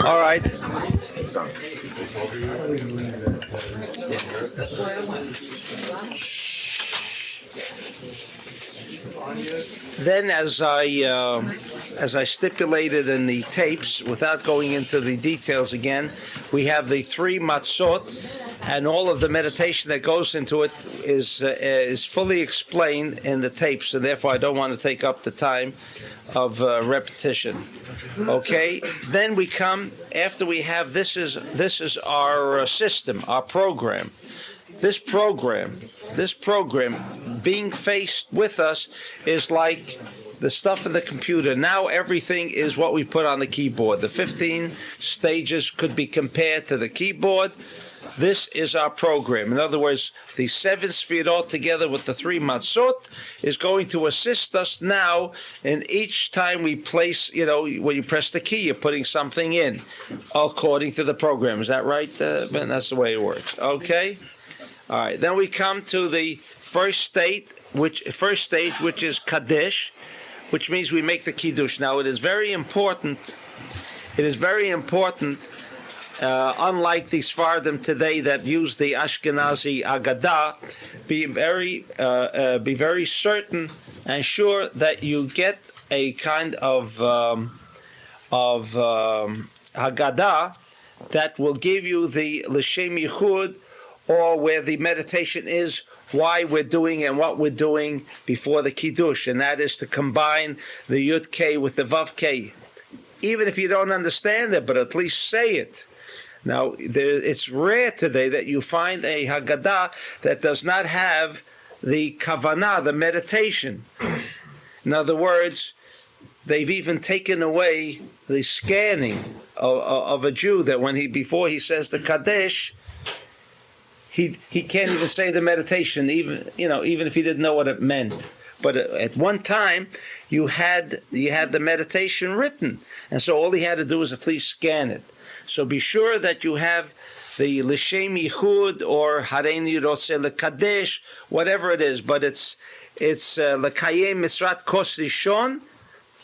All right. Then, as I stipulated in the tapes, without going into the details again, we have the three matzot, and all of the meditation that goes into it is fully explained in the tapes, and therefore I don't want to take up the time of repetition. Okay. Then we come after we have this is our system, our program. This program being faced with us is like the stuff in the computer. Now everything is what we put on the keyboard. The 15 stages could be compared to the keyboard. This is our program. In other words, the 7 sfirot together with the 3 matzot is going to assist us now in each time we place, when you press the key, you're putting something in according to the program. Is that right, Ben? That's the way it works. Okay? All right, then we come to the first stage, which is Kaddish, which means we make the Kiddush. Now, it is very important, unlike the Sfardim today that use the Ashkenazi Agadah, be very certain and sure that you get a kind of Haggadah that will give you the L'Shem Yichud, or where the meditation is why we're doing and what we're doing before the Kiddush, and that is to combine the Yud K with the Vav K. Even if you don't understand it, but at least say it. Now, it's rare today that you find a Haggadah that does not have the Kavanah, the meditation. In other words, they've even taken away the scanning of a Jew, that before he says the Kaddish, he can't even say the meditation, even if he didn't know what it meant. But at one time, you had the meditation written, and so all he had to do was at least scan it. So be sure that you have the L'Shem Yichud or Hareini Rotzeh L'Kadesh, whatever it is, but it's L'Kayem Misrat Kos Rishon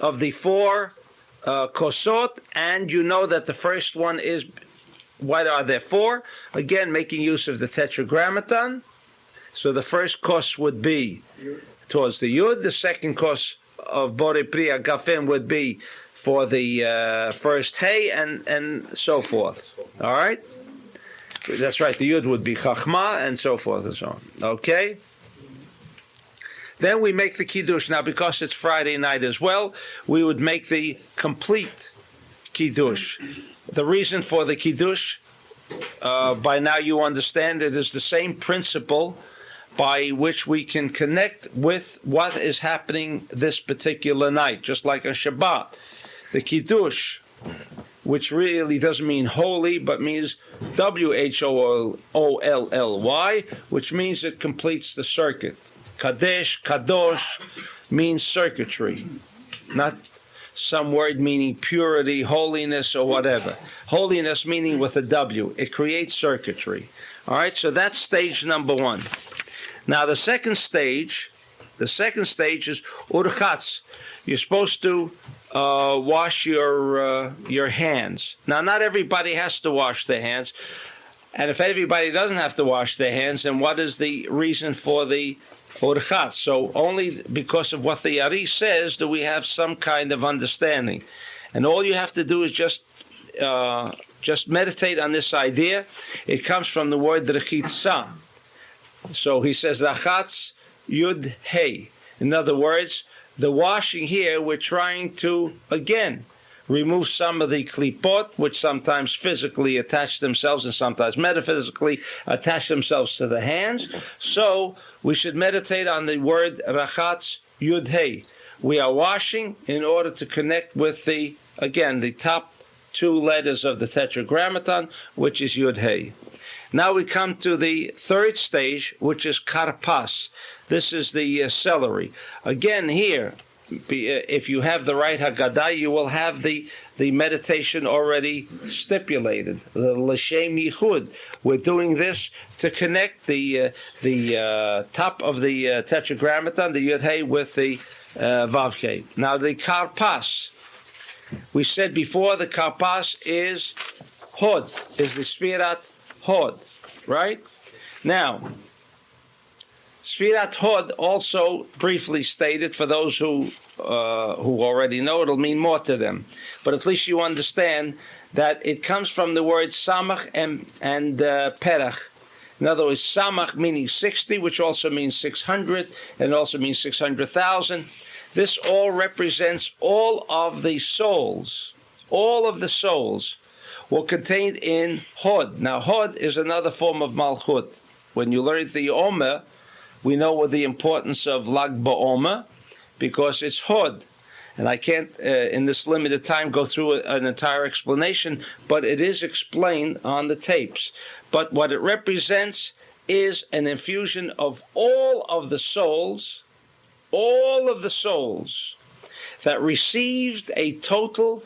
of the 4 Kosot, and you know that the first one is. What are there for? Again, making use of the Tetragrammaton. So the first kos would be towards the Yud. The second kos of Borei Pri Agafim would be for the first Hey, and so forth. All right? That's right. The Yud would be Chachma, and so forth and so on. Okay? Then we make the Kiddush. Now, because it's Friday night as well, we would make the complete Kiddush. The reason for the Kiddush, by now you understand it, is the same principle by which we can connect with what is happening this particular night, just like on Shabbat. The Kiddush, which really doesn't mean holy, but means Wholly, which means it completes the circuit. Kadesh, Kadosh means circuitry, not some word meaning purity, holiness, or whatever. Holiness meaning with a W. It creates circuitry. All right, so that's stage number 1. Now the second stage is urchatz. You're supposed to wash your hands. Now, not everybody has to wash their hands, and if everybody doesn't have to wash their hands, then what is the reason for the urchatz? So only because of what the Ari says do we have some kind of understanding, and all you have to do is just meditate on this idea. It comes from the word rechitza. So he says rachatz yud hey. In other words, the washing here, we're trying to again remove some of the klipot, which sometimes physically attach themselves and sometimes metaphysically attach themselves to the hands. So we should meditate on the word rachatz yud hey. We are washing in order to connect with the top 2 letters of the Tetragrammaton, which is yud hey. Now we come to the third stage, which is karpas. This is the celery. Again, here, if you have the right Haggadah, you will have the meditation already stipulated, the L'Shem Yichud. We're doing this to connect the top of the Tetragrammaton, the Yud Hey, with the Vav Kei. Now the Karpas We said before the karpas is hod, is the sfirat hod, right? Now, sfirat hod also briefly stated for those who already know, it'll mean more to them. But at least you understand that it comes from the word samach and perach. In other words, samach meaning 60, which also means 600, and also means 600,000. This all represents all of the souls. All of the souls were contained in hod. Now, hod is another form of malchut. When you learn the Omer, we know what the importance of Lag BaOmer, because it's hod. And I can't, in this limited time, go through an entire explanation, but it is explained on the tapes. But what it represents is an infusion of all of the souls that received a total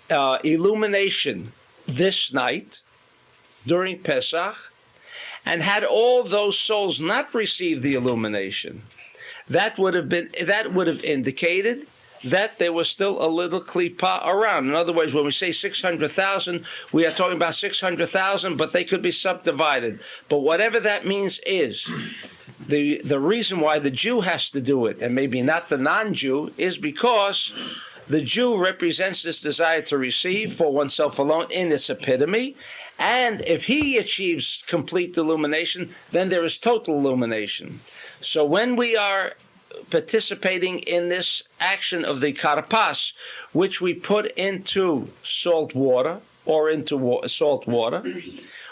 illumination this night during Pesach, and had all those souls not received the illumination, that would have indicated that there was still a little klipa around. In other words, when we say 600,000, we are talking about 600,000, but they could be subdivided. But whatever that means is, the reason why the Jew has to do it, and maybe not the non-Jew, is because the Jew represents this desire to receive for oneself alone in its epitome, and if he achieves complete illumination, then there is total illumination. So when we are participating in this action of the karpas, which we put into salt water or into salt water,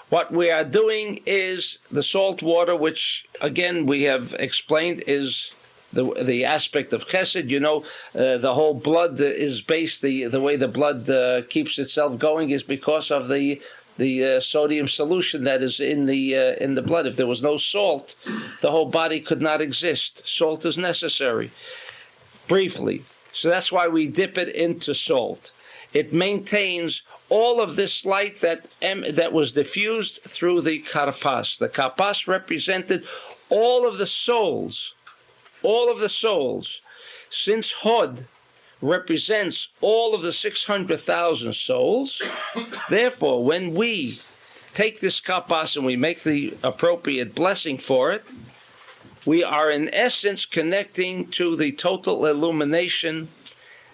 what we are doing is the salt water, which again we have explained is the aspect of chesed. You know, the whole blood is based, the way the blood keeps itself going is because of the sodium solution that is in the blood. If there was no salt, the whole body could not exist. Salt is necessary. Briefly, so that's why we dip it into salt. It maintains all of this light that was diffused through the karpas. The karpas represented all of the souls. All of the souls. Since hod represents all of the 600,000 souls, therefore, when we take this karpas and we make the appropriate blessing for it, we are in essence connecting to the total illumination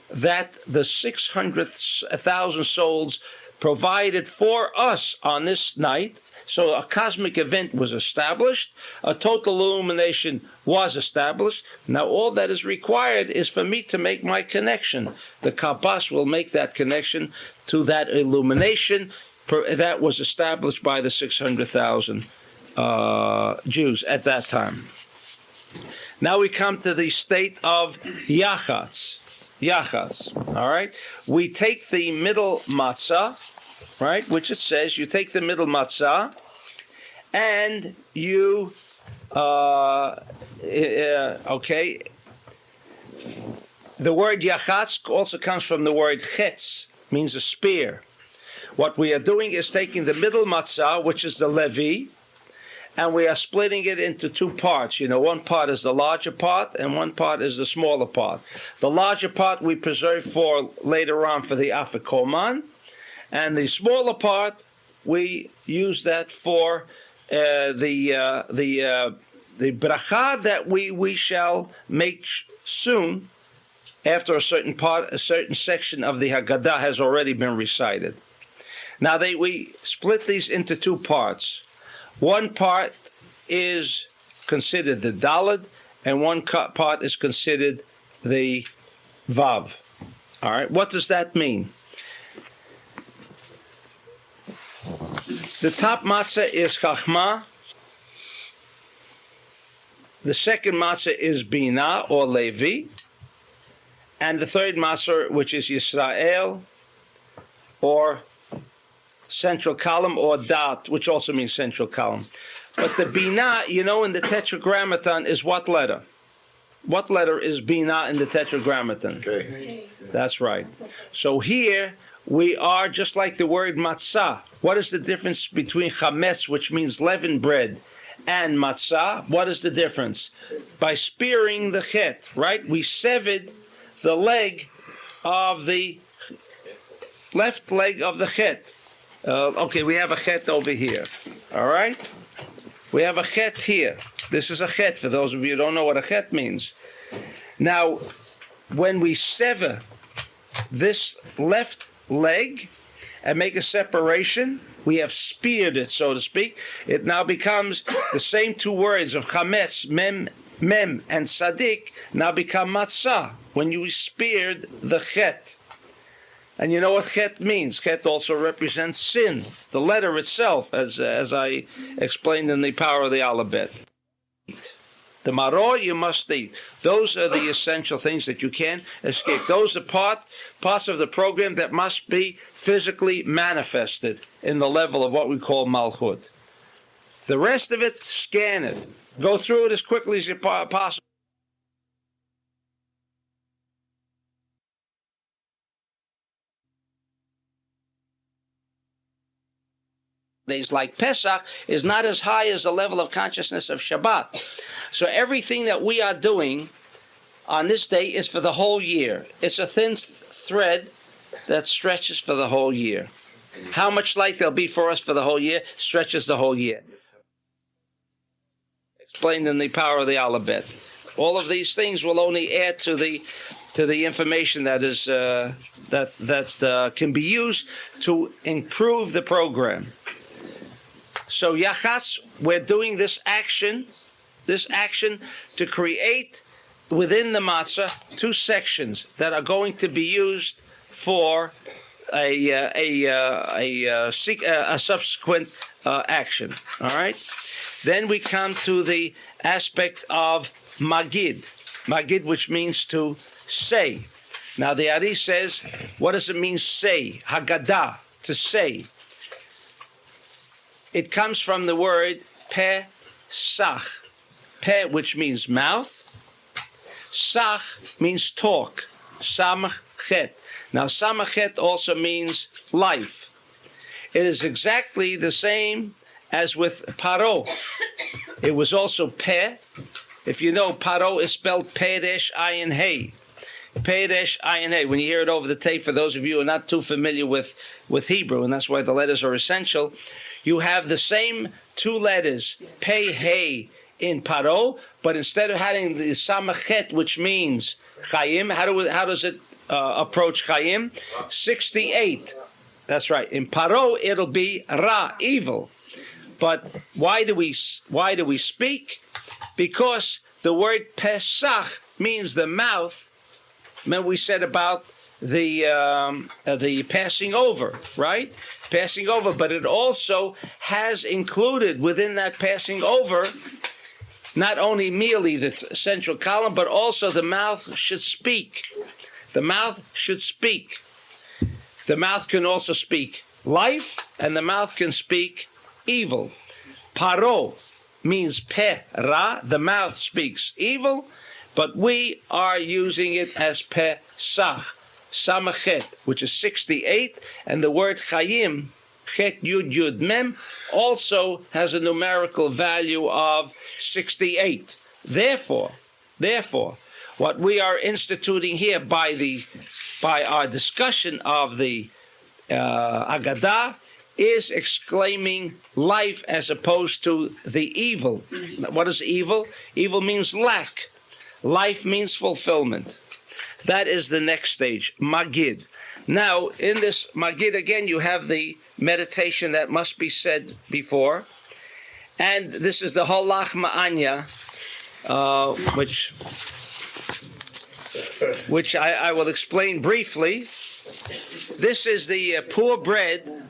that the 600,000 souls provided for us on this night. So a cosmic event was established, a total illumination was established. Now all that is required is for me to make my connection. The karpas will make that connection to that illumination that was established by the 600,000 Jews at that time. Now we come to the state of yachatz. All right? We take the middle matzah, right, which it says you take the middle matzah and you, okay, the word yachatz also comes from the word chetz, means a spear. What we are doing is taking the middle matzah, which is the levi, and we are splitting it into two parts. You know, one part is the larger part and one part is the smaller part. The larger part we preserve for later on for the afikoman, and the smaller part we use that for the bracha that we shall make soon after a certain section of the Haggadah has already been recited. Now we split these into two parts. One part is considered the Daled, and one part is considered the Vav. All right, what does that mean? The top matzah is Chachma. The second matzah is Binah or Levi. And the third matzah, which is Yisrael or central column, or Dat, which also means central column. But the Binah, you know, in the Tetragrammaton is what letter? What letter is Binah in the Tetragrammaton? Okay. That's right. So here we are just like the word matzah. What is the difference between chametz, which means leavened bread, and matzah? What is the difference? By spearing the chet, right? We severed the leg of the left leg of the chet. Okay, we have a chet over here. All right? We have a chet here. This is a chet, for those of you who don't know what a chet means. Now, when we sever this left leg and make a separation, we have speared it, so to speak. It now becomes the same two words of chametz, mem, and sadik, now become matzah, when you speared the chet. And you know what chet means? Chet also represents sin, the letter itself, as I explained in the power of the alphabet. The maror you must eat. Those are the essential things that you can't escape. Those are parts of the program that must be physically manifested in the level of what we call malchut. The rest of it, scan it. Go through it as quickly as possible. Days like Pesach is not as high as the level of consciousness of Shabbat. So everything that we are doing on this day is for the whole year. It's a thin thread that stretches for the whole year. How much light there'll be for us for the whole year stretches the whole year. Explained in the power of the alphabet. All of these things will only add to the information that is that can be used to improve the program. So Yachatz, we're doing this action to create within the matzah two sections that are going to be used for a subsequent action. All right. Then we come to the aspect of magid, which means to say. Now the Ari says, what does it mean? Say, Haggadah, to say. It comes from the word Pesach. Pe, which means mouth. Sach means talk. Samachet. Now, samachet also means life. It is exactly the same as with paro. It was also pe. If you know, paro is spelled peresh ayin hey. Peresh ayin hey. When you hear it over the tape, for those of you who are not too familiar with Hebrew, and that's why the letters are essential, you have the same two letters, pei hey, in paro, but instead of having the samachet, which means chayim, how does it approach chayim? 68. That's right. In paro, it'll be ra, evil. But why do we speak? Because the word Pesach means the mouth. Remember we said about the passing over, right? Passing over, but it also has included within that passing over not only merely the central column, but also the mouth should speak. The mouth should speak. The mouth can also speak life, and the mouth can speak evil. Paro means ra, the mouth speaks evil, but we are using it as Pesach, Samachet, which is 68, and the word Chayim, Chet Yud Yud Mem, also has a numerical value of 68. Therefore, what we are instituting here by our discussion of the Agadah is exclaiming life as opposed to the evil. What is evil? Evil means lack. Life means fulfillment. That is the next stage, Magid. Now, in this Magid, again, you have the meditation that must be said before. And this is the Holach Ma'anya, which I will explain briefly. This is the poor bread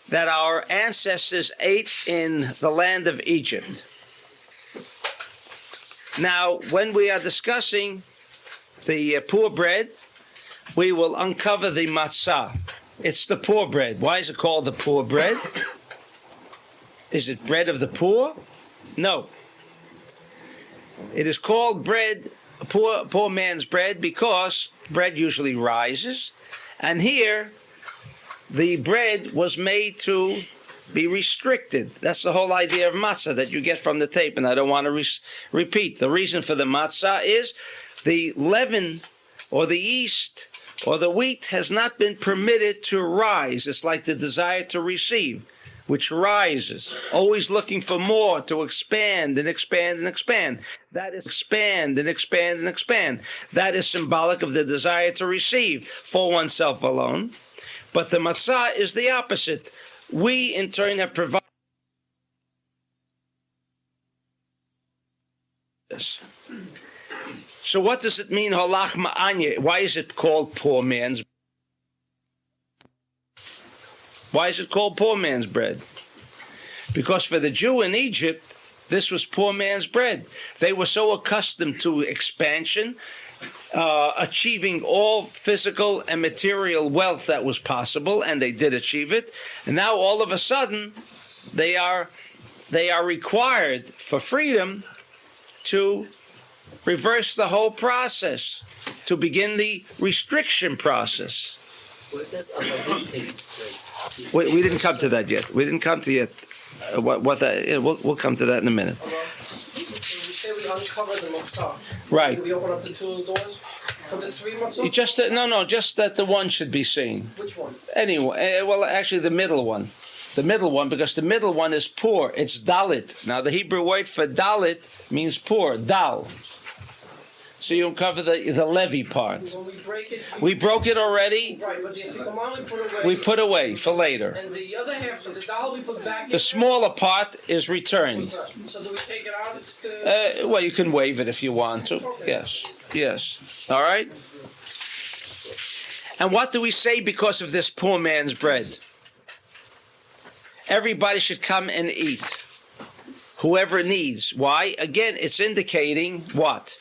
that our ancestors ate in the land of Egypt. Now, when we are discussing the poor bread, we will uncover the matzah. It's the poor bread. Why is it called the poor bread? Is it bread of the poor? No. It is called bread, poor man's bread, because bread usually rises. And here, the bread was made to be restricted. That's the whole idea of matzah that you get from the tape, and I don't want to repeat. The reason for the matzah is the leaven or the yeast, or the wheat has not been permitted to rise. It's like the desire to receive, which rises, always looking for more, to expand and expand and expand. That is expand and expand and expand. That is symbolic of the desire to receive for oneself alone. But the matzah is the opposite. We, in turn, have provided this. So what does it mean, halach ma'anya? Why is it called poor man's bread? Why is it called poor man's bread? Because for the Jew in Egypt, this was poor man's bread. They were so accustomed to expansion, achieving all physical and material wealth that was possible, and they did achieve it. And now all of a sudden, they are required for freedom to reverse the whole process, to begin the restriction process. Where does Amadim takes place? We didn't come to that yet. We didn't come to yet. We'll come to that in a minute. When we say we uncover the matzah, Right. we open up the two doors for the three matzah? Just that the one should be seen. Which one? Anyway, well, actually the middle one. The middle one, because the middle one is poor. It's dalit. Now, the Hebrew word for dalit means poor, dal. So you uncover the levy part. When we break it, We broke it already. right, but the afikoman we put away. We put away for later. And the other half, so the dal we put back in. The smaller part is returned. So do we take it out? It's the... Well, you can waive it if you want to. Yes. All right? And what do we say because of this poor man's bread? Everybody should come and eat. Whoever needs. Why? Again, it's indicating what?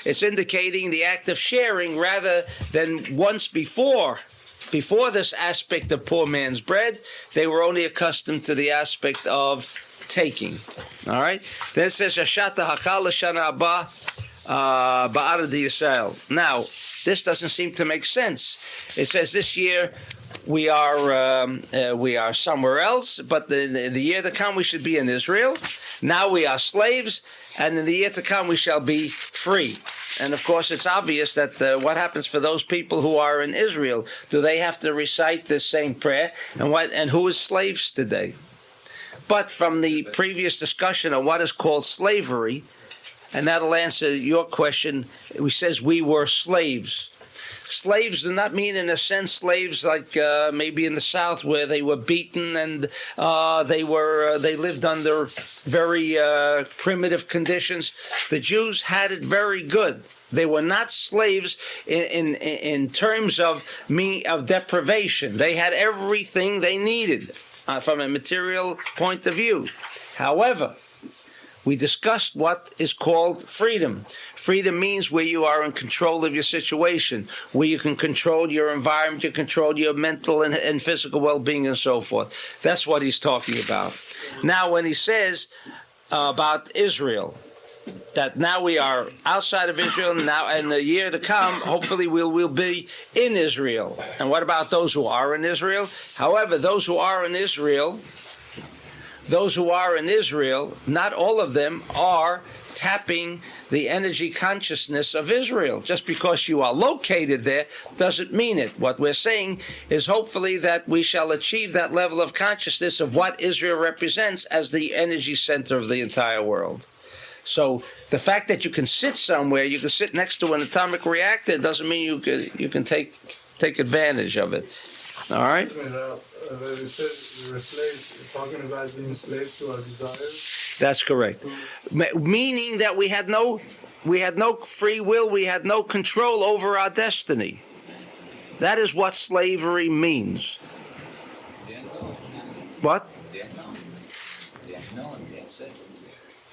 It's indicating the act of sharing rather than once before. Before this aspect of poor man's bread, they were only accustomed to the aspect of taking. All right? Then it says, Hashata hakal l'shana haba ba'arad Yisrael. Now, this doesn't seem to make sense. It says this year we are somewhere else, but the year to come we should be in Israel. Now we are slaves, and in the year to come we shall be free. And of course, it's obvious that what happens for those people who are in Israel? Do they have to recite this same prayer? And who is slaves today? But from the previous discussion on what is called slavery, and that'll answer your question, it says we were slaves. Slaves do not mean, in a sense, slaves like maybe in the South where they were beaten and they lived under very primitive conditions. The Jews had it very good. They were not slaves in terms of deprivation. They had everything they needed from a material point of view. However, we discussed what is called freedom. Freedom means where you are in control of your situation, where you can control your environment, you control your mental and physical well-being and so forth. That's what he's talking about. Now, when he says about Israel, that now we are outside of Israel, now in the year to come, hopefully we'll be in Israel. And what about those who are in Israel? However, those who are in Israel, not all of them are tapping the energy consciousness of Israel. Just because you are located there doesn't mean it. What we're saying is hopefully that we shall achieve that level of consciousness of what Israel represents as the energy center of the entire world. So the fact that you can sit somewhere, you can sit next to an atomic reactor, doesn't mean you can take advantage of it. All right? It says we're slaves, talking about being slaves to our desires. That's correct. Meaning that we had no free will, we had no control over our destiny. That is what slavery means. What?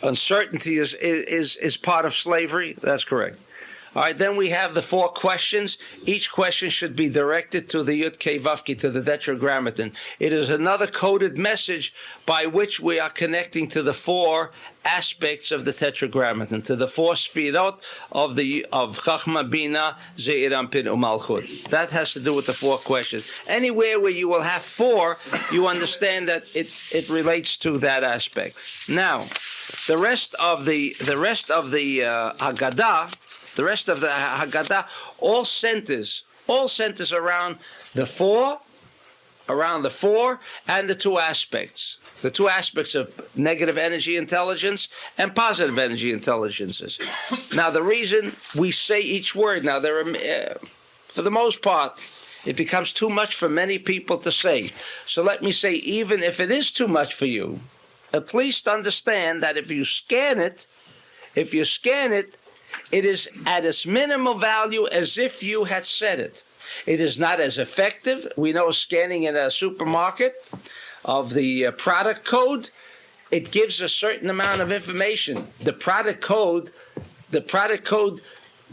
Uncertainty is part of slavery. That's correct. All right, then we have the 4 questions. Each question should be directed to the Yud Kei Vav Ki, to the Tetragrammaton. It is another coded message by which we are connecting to the 4 aspects of the Tetragrammaton, to the 4 Sfirot of Chachma, Bina, Zeir Anpin, Umalchut. That has to do with the 4 questions. Anywhere where you will have 4, you understand that it relates to that aspect. Now, the rest of the Haggadah The rest of the Haggadah all centers around the four and the two aspects. The two aspects of negative energy intelligence and positive energy intelligences. Now, the reason we say each word, now there are, for the most part, it becomes too much for many people to say. So let me say, even if it is too much for you, at least understand that if you scan it, it is at its minimal value as if you had said it. It is not as effective. We know scanning in a supermarket of the product code, it gives a certain amount of information. The product code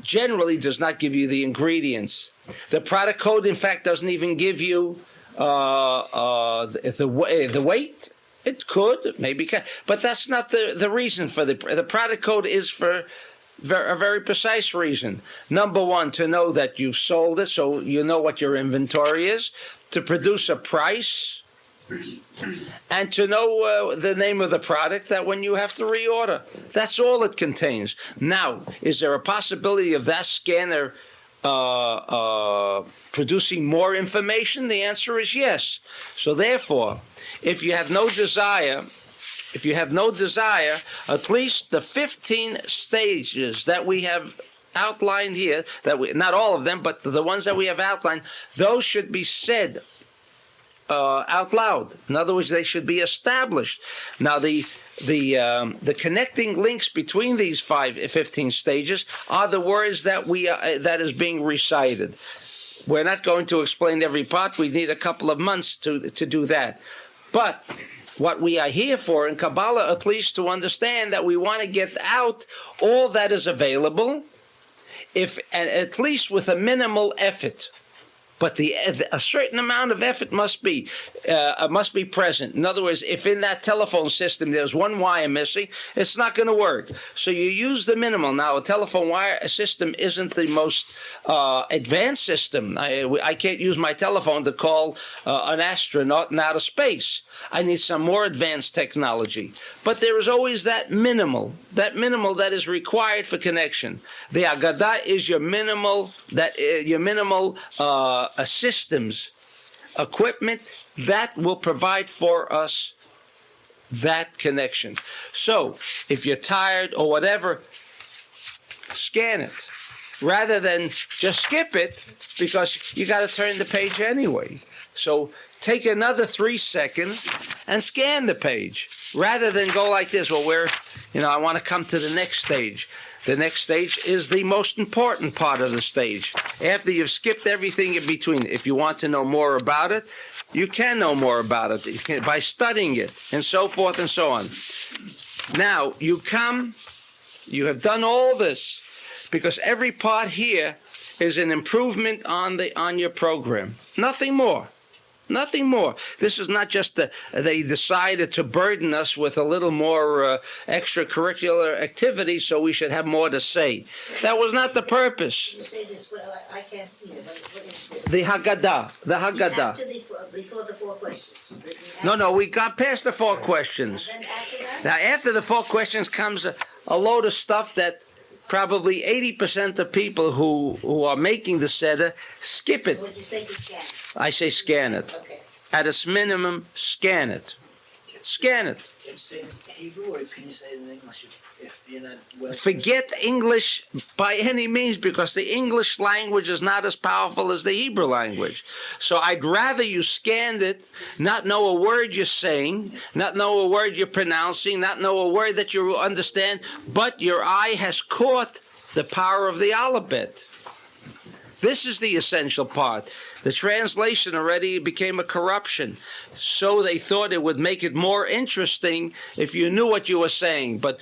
generally does not give you the ingredients. The product code, in fact, doesn't even give you the weight. It could, maybe can, but that's not the reason for the product code is for a very precise reason. Number one, to know that you've sold it, so you know what your inventory is, to produce a price, and to know the name of the product that when you have to reorder. That's all it contains. Now, is there a possibility of that scanner producing more information? The answer is yes. So therefore, if you have no desire, at least the 15 stages that we have outlined here, not all of them, but the ones that we have outlined, those should be said out loud. In other words, they should be established. Now, the connecting links between these 15 stages are the words that that is being recited. We're not going to explain every part. We need a couple of months to do that. But what we are here for in Kabbalah, at least to understand that we want to get out all that is available, at least with a minimal effort. But a certain amount of effort must be present. In other words, if in that telephone system there's one wire missing, it's not going to work. So you use the minimal. Now, a telephone wire system isn't the most advanced system. I can't use my telephone to call an astronaut in outer space. I need some more advanced technology. But there is always that minimal that is required for connection. The Agadah is your minimal systems, equipment that will provide for us that connection. So, if you're tired or whatever, scan it rather than just skip it because you got to turn the page anyway. So, take another 3 seconds and scan the page rather than go like this. Well, I want to come to the next stage. The next stage is the most important part of the stage. After you've skipped everything in between, if you want to know more about it, you can know more about it by studying it and so forth and so on. Now, you have done all this because every part here is an improvement on your program. Nothing more. Nothing more. This is not just they decided to burden us with a little more extracurricular activity so we should have more to say. That was not the purpose. You say this, well, I can't see it. What is this? The Haggadah. Before the 4 questions. No, we got past the 4 questions. And then after that? Now, after the 4 questions comes a load of stuff that probably 80% of people who are making the Seder skip it. Would you say to scan? I say scan it. Okay. At its minimum, scan it. Scan it. Can you say it in Hebrew or can you say it in English if you're not well? Forget English by any means because the English language is not as powerful as the Hebrew language. So I'd rather you scanned it, not know a word you're saying, not know a word you're pronouncing, not know a word that you understand, but your eye has caught the power of the alphabet. This is the essential part. The translation already became a corruption. So they thought it would make it more interesting if you knew what you were saying. But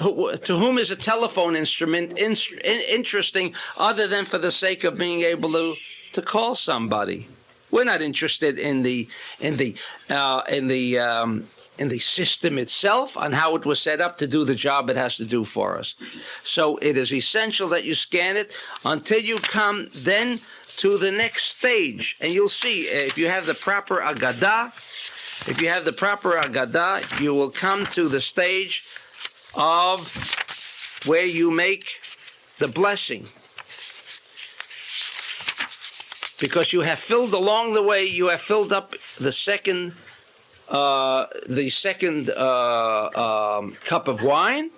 to whom is a telephone instrument interesting other than for the sake of being able to call somebody? We're not interested in the system itself, on how it was set up to do the job it has to do for us. So it is essential that you scan it until you come then to the next stage. And you'll see, if you have the proper Agadah, you will come to the stage of where you make the blessing. Because you have filled along the way, you have filled up the second cup of wine,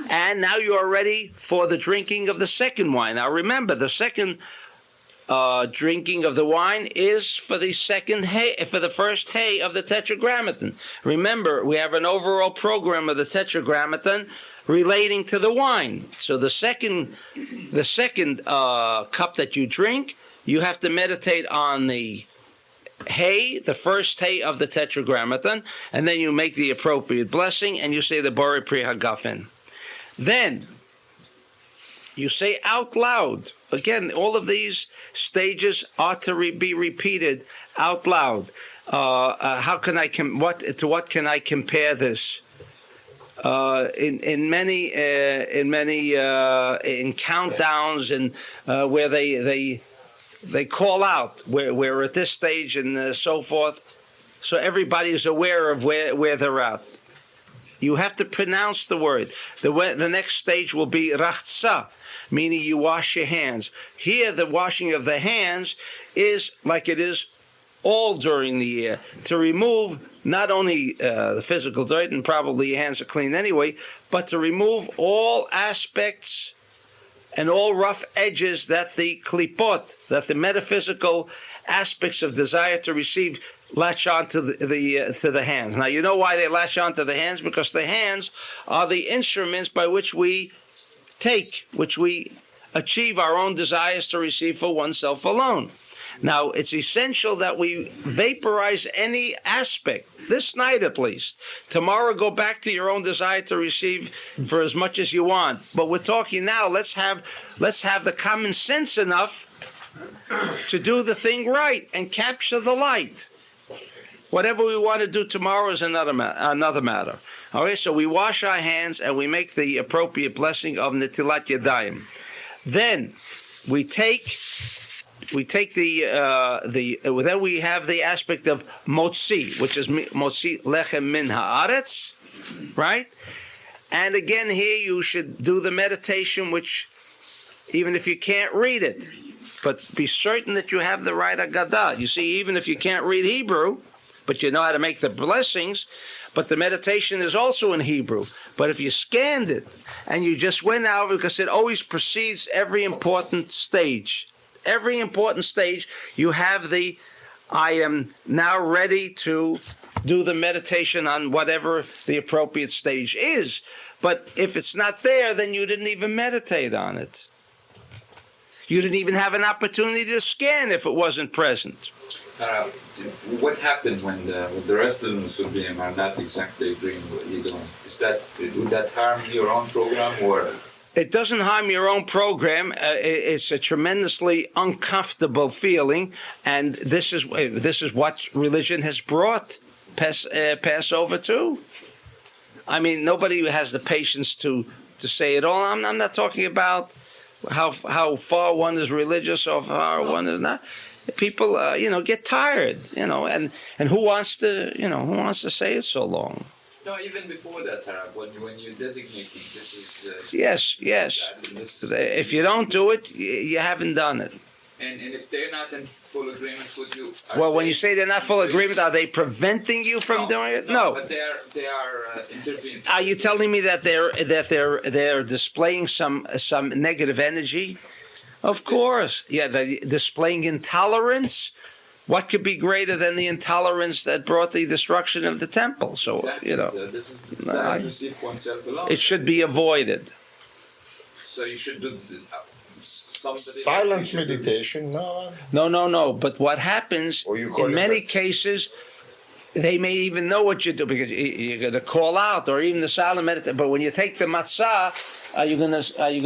and now you are ready for the drinking of the second wine. Now remember, the second drinking of the wine is for the first hay of the Tetragrammaton. Remember, we have an overall program of the Tetragrammaton relating to the wine. So the second cup that you drink, you have to meditate on the hay, the first hay of the Tetragrammaton, and then you make the appropriate blessing, and you say the Borei Pri Hagafen. Then you say out loud. Again, all of these stages ought to be repeated out loud. How can I to what can I compare this? In countdowns and where they call out, we're at this stage and so forth, so everybody is aware of where they're at. You have to pronounce the word. The next stage will be rachtsa, meaning you wash your hands. Here, the washing of the hands is like it is all during the year, to remove not only the physical dirt, and probably your hands are clean anyway, but to remove all aspects and all rough edges that the klipot, that the metaphysical aspects of desire to receive, latch on to the hands. Now, you know why they latch on to the hands? Because the hands are the instruments by which we achieve our own desires to receive for oneself alone. Now, it's essential that we vaporize any aspect, this night at least. Tomorrow, go back to your own desire to receive for as much as you want. But we're talking now, let's have the common sense enough to do the thing right and capture the light. Whatever we want to do tomorrow is another matter. All right, so we wash our hands and we make the appropriate blessing of Netilat Yadayim. Then we take then we have the aspect of motzi, which is motzi lechem min haaretz, right? And again, here you should do the meditation, which even if you can't read it, but be certain that you have the right Agadah. You see, even if you can't read Hebrew, but you know how to make the blessings, but the meditation is also in Hebrew. But if you scanned it and you just went out, because it always precedes every important stage. Every important stage, you have I am now ready to do the meditation on whatever the appropriate stage is. But if it's not there, then you didn't even meditate on it. You didn't even have an opportunity to scan if it wasn't present. What happened when the rest of the Musulim are not exactly agreeing with what you're doing? Would that harm your own program, or? It doesn't harm your own program. It's a tremendously uncomfortable feeling, and this is what religion has brought Passover to. I mean, nobody has the patience to say it all. I'm not talking about how far one is religious or far one is not. People, get tired, and who wants to say it so long? No, even before that, Tarab, when you're designating, this is... Yes. If you don't do it, you haven't done it. And if they're not in full agreement with you... Well, when you say they're not full agreement, are they preventing you from doing it? No. But they are intervening. Are you telling me that they're displaying some negative energy? Of course. Yeah, they're displaying intolerance. What could be greater than the intolerance that brought the destruction of the temple? So, exactly. So this is the desire to receive oneself alone. It should be avoided. So you should do silent meditation. No. But what happens in many cases, they may even know what you do because you're going to call out, or even the silent meditation. But when you take the matzah, are you going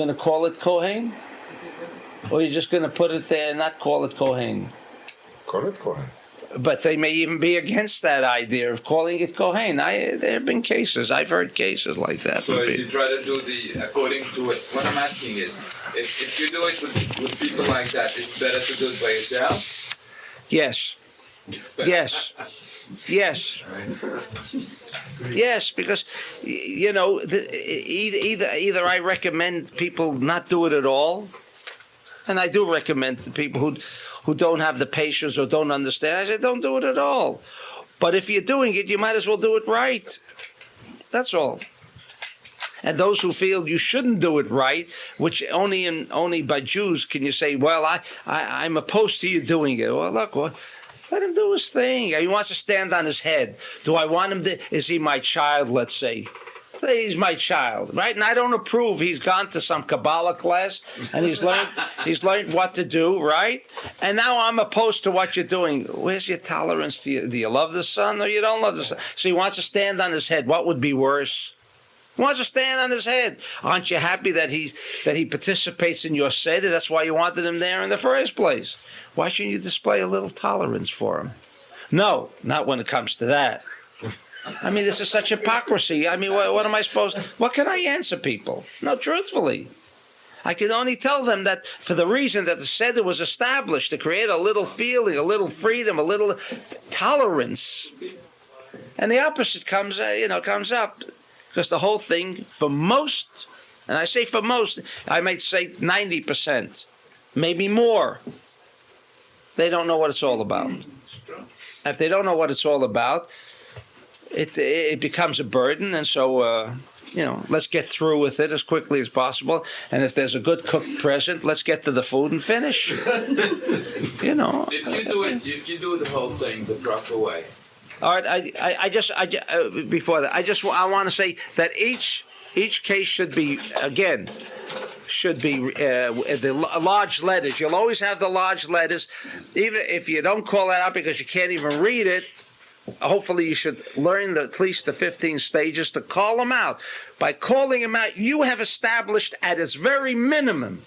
to call it kohen, or you're just going to put it there and not call it kohen? Call it kohen. But they may even be against that idea of calling it kohen. There have been cases. I've heard cases like that. So you try to do according to it. What I'm asking is, if you do it with people like that, it's better to do it by yourself? Yes. Yes. Yes. Yes, because either I recommend people not do it at all, and I do recommend to people who don't have the patience or don't understand. I say don't do it at all. But if you're doing it, you might as well do it right. That's all. And those who feel you shouldn't do it right, which only by Jews can you say, well, I'm opposed to you doing it. Well, look, let him do his thing. He wants to stand on his head. Do I want him to? Is he my child, let's say? He's my child, right? And I don't approve. He's gone to some Kabbalah class and he's learned what to do, right? And now I'm opposed to what you're doing. Where's your tolerance? Do you love the son or you don't love the son? So he wants to stand on his head. What would be worse? He wants to stand on his head. Aren't you happy that he participates in your Seder? That's why you wanted him there in the first place. Why shouldn't you display a little tolerance for him? No, not when it comes to that. I mean, this is such hypocrisy. I mean, what am I supposed? What can I answer people? No, truthfully. I can only tell them that for the reason that the Seder was established to create a little feeling, a little freedom, a little tolerance. And the opposite comes up. Because the whole thing, for most, and I say for most, I might say 90%, maybe more, they don't know what it's all about. If they don't know what it's all about, it becomes a burden, and so, let's get through with it as quickly as possible. And if there's a good cooked present, let's get to the food and finish. If you do the whole thing the proper way. All right, before that, I want to say that each case should be the large letters. You'll always have the large letters, even if you don't call that out because you can't even read it. Hopefully, you should learn at least the 15 stages to call them out. By calling them out, you have established at its very minimum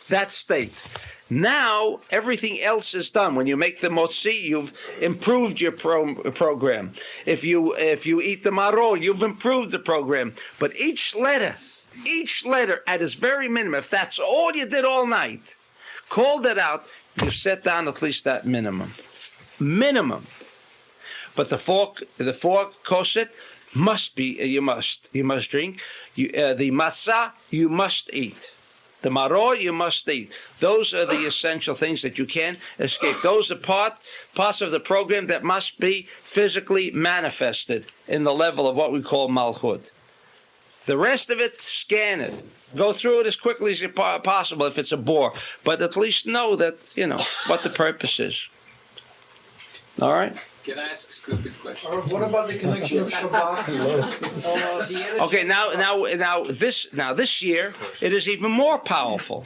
that state. Now, everything else is done. When you make the motzi, you've improved your program. If you eat the maror, you've improved the program. But each letter at its very minimum, if that's all you did all night, called it out, you set down at least that minimum. Minimum. But the four koset must be, you must drink. The matzah, you must eat. The maror you must eat. Those are the essential things that you can't escape. Those are parts of the program that must be physically manifested in the level of what we call malchut. The rest of it, scan it. Go through it as quickly as possible if it's a bore. But at least know that, what the purpose is. All right? Can I ask a stupid question? What about the connection of Shabbat? The energy. Okay, now this year it is even more powerful.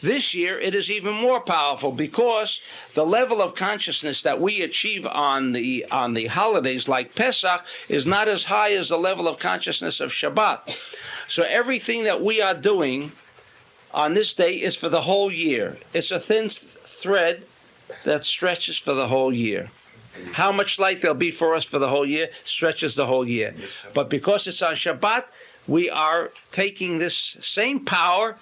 This year it is even more powerful because the level of consciousness that we achieve on the holidays like Pesach is not as high as the level of consciousness of Shabbat. So everything that we are doing on this day is for the whole year. It's a thin thread that stretches for the whole year. How much light there'll be for us for the whole year stretches the whole year. But because it's on Shabbat, we are taking this same power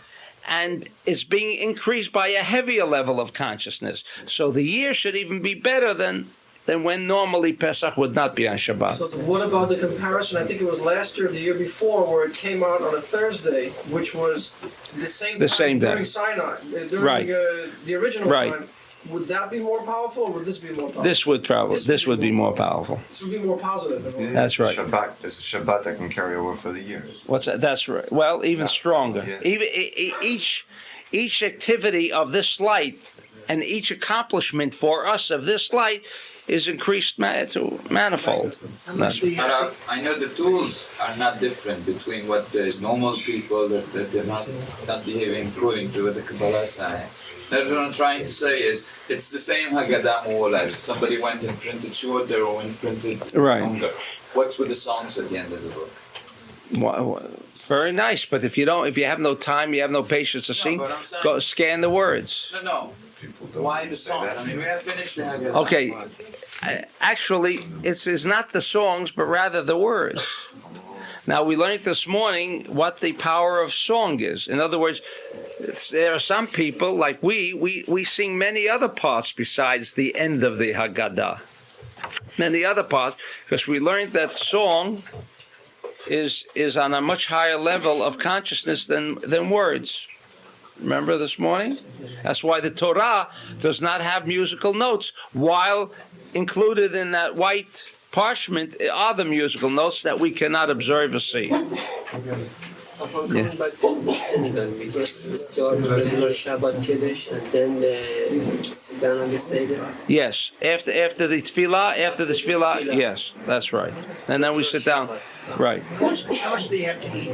and it's being increased by a heavier level of consciousness. So the year should even be better than when normally Pesach would not be on Shabbat. So what about the comparison? I think it was last year or the year before where it came out on a Thursday, which was the same time during Sinai, during the original time. Would that be more powerful, or would this be more powerful? This would be more powerful. This would be more positive. That's right. It's a Shabbat that can carry over for the year. What's that? That's right. Well, even stronger. Yeah. Even each activity of this light and each accomplishment for us of this light is increased to manifold. I know the tools are not different between what the normal people that they're not behaving according to what the Kabbalah say. That's what I'm trying to say is it's the same Haggadah more or less. Somebody went and printed shorter or went and printed longer. What's with the songs at the end of the book? Well, very nice, but if you have no time, you have no patience to sing, go scan the words. No. Why the songs? I mean, we have finished the Haggadah. Okay, actually, it's not the songs, but rather the words. Now, we learned this morning what the power of song is. In other words, there are some people, like we sing many other parts besides the end of the Haggadah. Many other parts, because we learned that song is on a much higher level of consciousness than words. Remember this morning? That's why the Torah does not have musical notes, while included in that white parchment are the musical notes that we cannot observe or see. Upon coming back from the synagogue, we just start the regular Shabbat Kiddush and then sit down on the Seder. Yes, after the tefillah, yes, that's right. And then we sit down, right. How much do you have to eat to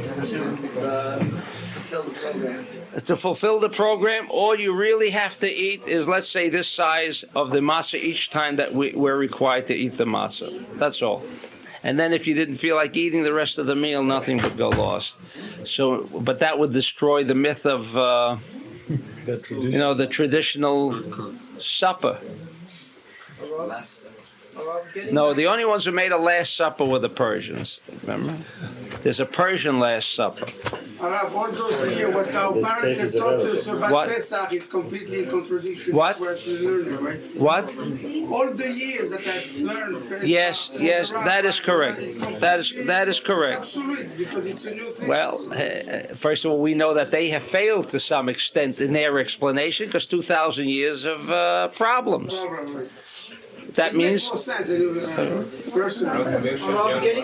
fulfill the program? To fulfill the program, all you really have to eat is, let's say, this size of the matzah each time that we're required to eat the matzah. That's all. And then if you didn't feel like eating the rest of the meal, nothing would go lost. So, but that would destroy the myth of, the traditional supper. No, the only ones who made a Last Supper were the Persians. Remember? There's a Persian Last Supper. All those years, what our parents have taught us about Pesach is completely in contradiction. What? What? What? All the years that I've learned Pesach. Yes, that is correct. That is correct. Absolutely, because it's a new thing. Well, first of all, we know that they have failed to some extent in their explanation because 2,000 years of problems. That means. Getting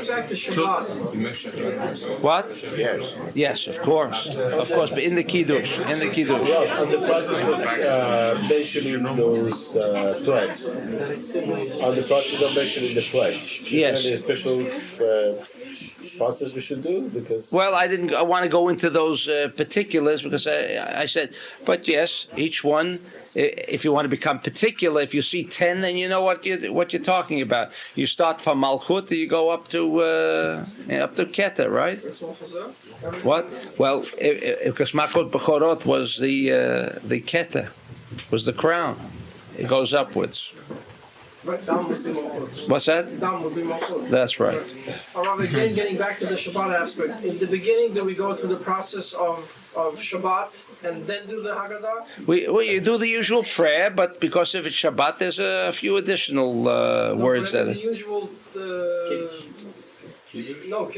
back to Shabbat. What? Yes. Yes, of course, but in the Kiddush, Well, on the process of mentioning those threads. On the process of mentioning the pledge. Yes. Is there any special process we should do? Because Well, I want to go into those particulars because I said, but yes, each one. If you want to become particular, if you see 10, then you know what you're talking about. You start from Malchut, you go up to Keter, right? What? Well, because Malchut Bechorot was the Keter, was the crown. It goes upwards. What's that? That's right. Again, getting back to the Shabbat aspect. In the beginning, do we go through the process of Shabbat and then do the Haggadah? You do the usual prayer, but because if it's Shabbat, there's a few additional words that. The usual. Kiddush. No.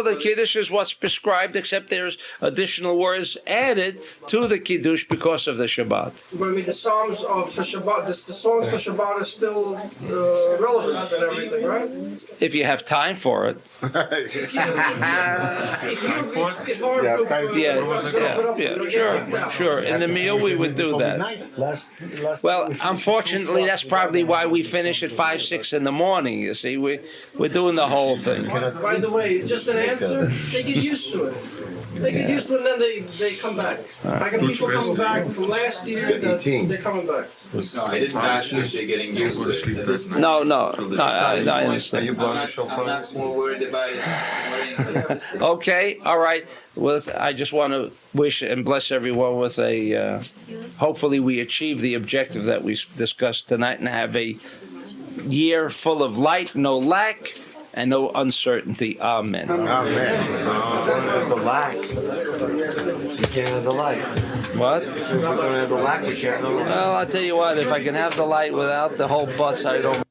The Kiddush is what's prescribed, except there's additional words added to the Kiddush because of the Shabbat. But I mean, the Psalms of the Shabbat, the songs for Shabbat are still relevant and everything, right? If you have time for it. If our group, Sure. In the meal, we would do that. Well, unfortunately, that's probably why we finish at 5, 6 in the morning. You see, we're doing the whole thing. By the way, just an answer, they get used to it. They get used to it and then they come back. I got people coming back from last year that they're coming back. No, I didn't ask if they're getting used to it at this point. No, I understand. Are you blowing the I'm shofar? not more worried about it. Okay, all right. Well, I just want to wish and bless everyone with a, hopefully we achieve the objective that we discussed tonight and have a year full of light, no lack, and no uncertainty. Amen. Amen. The lack. You can't have the light. What? If we don't have the lack, we can't have the light. Well, I'll tell you what, if I can have the light without the whole bus, I don't.